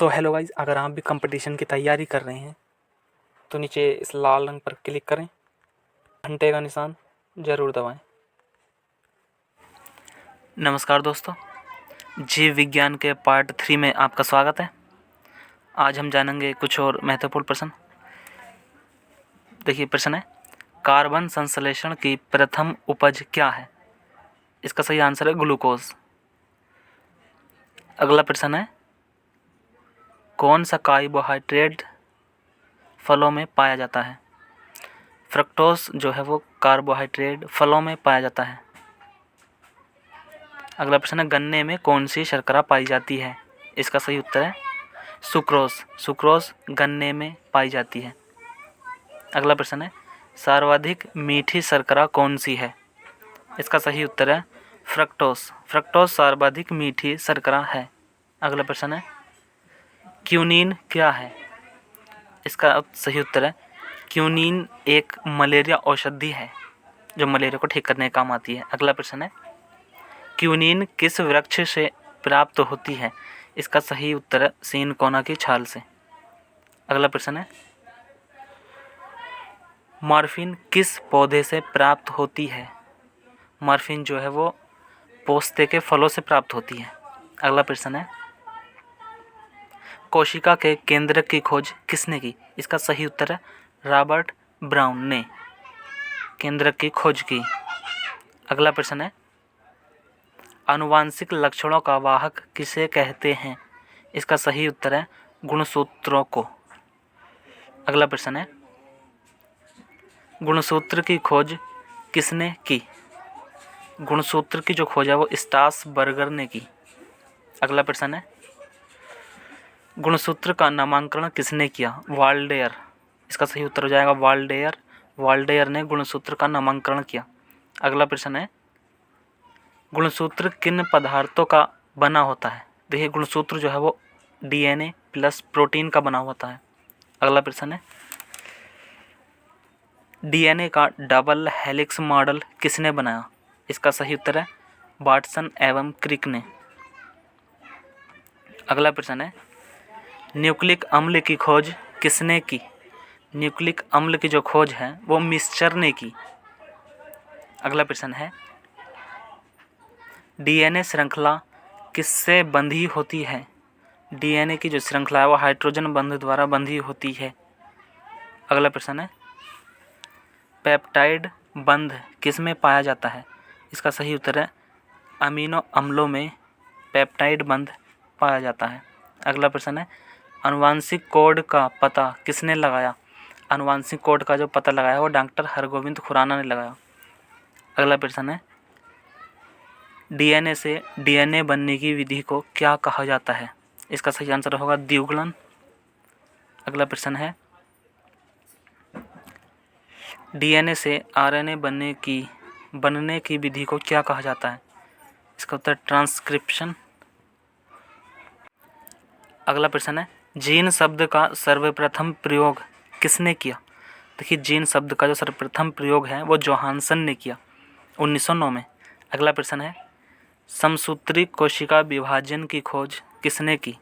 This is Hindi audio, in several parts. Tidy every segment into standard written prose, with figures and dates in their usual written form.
सो हेलो गाइज, अगर आप भी कंपटीशन की तैयारी कर रहे हैं तो नीचे इस लाल रंग पर क्लिक करें, घंटे का निशान ज़रूर दबाएं। नमस्कार दोस्तों, जीव विज्ञान के पार्ट 3 में आपका स्वागत है। आज हम जानेंगे कुछ और महत्वपूर्ण प्रश्न। देखिए, प्रश्न है, कार्बन संश्लेषण की प्रथम उपज क्या है? इसका सही आंसर है ग्लूकोज। अगला प्रश्न है, कौन सा कार्बोहाइड्रेट फलों में पाया जाता है? फ्रक्टोज जो है वो कार्बोहाइड्रेट फलों में पाया जाता है। अगला प्रश्न है, गन्ने में कौन सी शर्करा पाई जाती है? इसका सही उत्तर है सुक्रोज। सुक्रोज गन्ने में पाई जाती है। अगला प्रश्न है, सर्वाधिक मीठी शर्करा कौन सी है? इसका सही उत्तर है फ्रक्टोज। फ्रक्टोज सर्वाधिक मीठी शर्करा है। अगला प्रश्न है, क्यूनिन क्या है? इसका सही उत्तर है क्यूनिन एक मलेरिया औषधि है जो मलेरिया को ठीक करने का काम आती है। अगला प्रश्न है, क्यूनिन किस वृक्ष से प्राप्त होती है? इसका सही उत्तर है सिनकोना की छाल से। अगला प्रश्न है, मॉर्फिन किस पौधे से प्राप्त होती है? मॉर्फिन जो है वो पोस्ते के फलों से प्राप्त होती है। अगला प्रश्न है, कोशिका के केंद्रक की खोज किसने की? इसका सही उत्तर है रॉबर्ट ब्राउन ने केंद्रक की खोज की। अगला प्रश्न है, आनुवांशिक लक्षणों का वाहक किसे कहते हैं? इसका सही उत्तर है गुणसूत्रों को। अगला प्रश्न है, गुणसूत्र की खोज किसने की? गुणसूत्र की जो खोज है वो स्ट्रासबर्गर ने की। अगला प्रश्न है, गुणसूत्र का नामकरण किसने किया? वाल्डेयर। इसका सही उत्तर हो जाएगा वाल्डेयर। वाल्डेयर ने गुणसूत्र का नामकरण किया। अगला प्रश्न है, गुणसूत्र किन पदार्थों का बना होता है? देखिए, गुणसूत्र जो है वो डीएनए प्लस प्रोटीन का बना होता है। अगला प्रश्न है, डीएनए का डबल हेलिक्स मॉडल किसने बनाया? इसका सही उत्तर है वाटसन एवं क्रिक ने। अगला प्रश्न है, न्यूक्लिक अम्ल की खोज किसने की? न्यूक्लिक अम्ल की जो खोज है वो मिस्चर ने की। अगला प्रश्न है, डीएनए श्रृंखला किससे बंधी होती है? डीएनए की जो श्रृंखला है वो हाइड्रोजन बंध द्वारा बंधी होती है। अगला प्रश्न है, पेप्टाइड बंध किस में पाया जाता है? इसका सही उत्तर है अमीनो अम्लों में पेप्टाइड बंध पाया जाता है। अगला प्रश्न है, आनुवांशिक कोड का पता किसने लगाया? आनुवांशिक कोड का जो पता लगाया वो डॉक्टर हरगोविंद खुराना ने लगाया। अगला प्रश्न है, डीएनए से डीएनए बनने की विधि को क्या कहा जाता है? इसका सही आंसर होगा द्विगुणन। अगला प्रश्न है, डीएनए से आरएनए बनने की विधि को क्या कहा जाता है? इसका उत्तर ट्रांसक्रिप्शन। अगला प्रश्न है, जीन शब्द का सर्वप्रथम प्रयोग किसने किया? देखिए, जीन शब्द का जो सर्वप्रथम प्रयोग है वो जोहानसन ने किया 1909 में। अगला प्रश्न है, समसूत्री कोशिका विभाजन की खोज किसने की?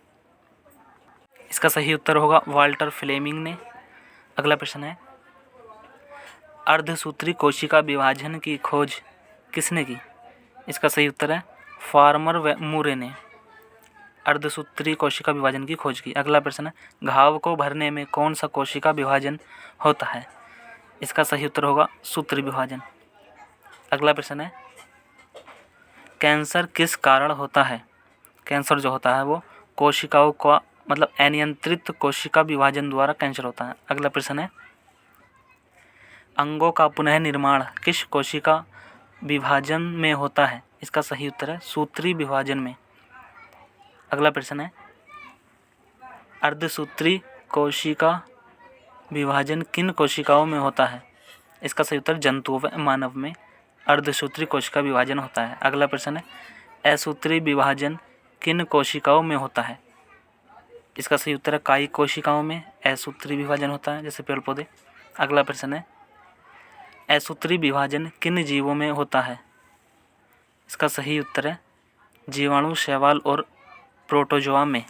इसका सही उत्तर होगा वाल्टर फ्लेमिंग ने। अगला प्रश्न है, अर्धसूत्री कोशिका विभाजन की खोज किसने की? इसका सही उत्तर है फार्मर व मूरे ने अर्धसूत्री कोशिका विभाजन की खोज की। अगला प्रश्न है, घाव को भरने में कौन सा कोशिका विभाजन होता है? इसका सही उत्तर होगा सूत्री विभाजन। अगला प्रश्न है, कैंसर किस कारण होता है? कैंसर जो होता है वो कोशिकाओं का अनियंत्रित कोशिका विभाजन द्वारा कैंसर होता है। अगला प्रश्न है, अंगों का पुनः निर्माण किस कोशिका विभाजन में होता है? इसका सही उत्तर है सूत्री विभाजन में। अगला प्रश्न है, अर्धसूत्री कोशिका विभाजन किन कोशिकाओं में होता है? इसका सही उत्तर जंतुओं व मानव में अर्धसूत्री कोशिका विभाजन होता है। अगला प्रश्न है, असूत्री विभाजन किन कोशिकाओं में होता है? इसका सही उत्तर है कायिक कोशिकाओं में असूत्री विभाजन होता है, जैसे पेड़ पौधे। अगला प्रश्न है, असूत्री विभाजन किन जीवों में होता है? इसका सही उत्तर है जीवाणु, शैवाल और प्रोटोजोआ में।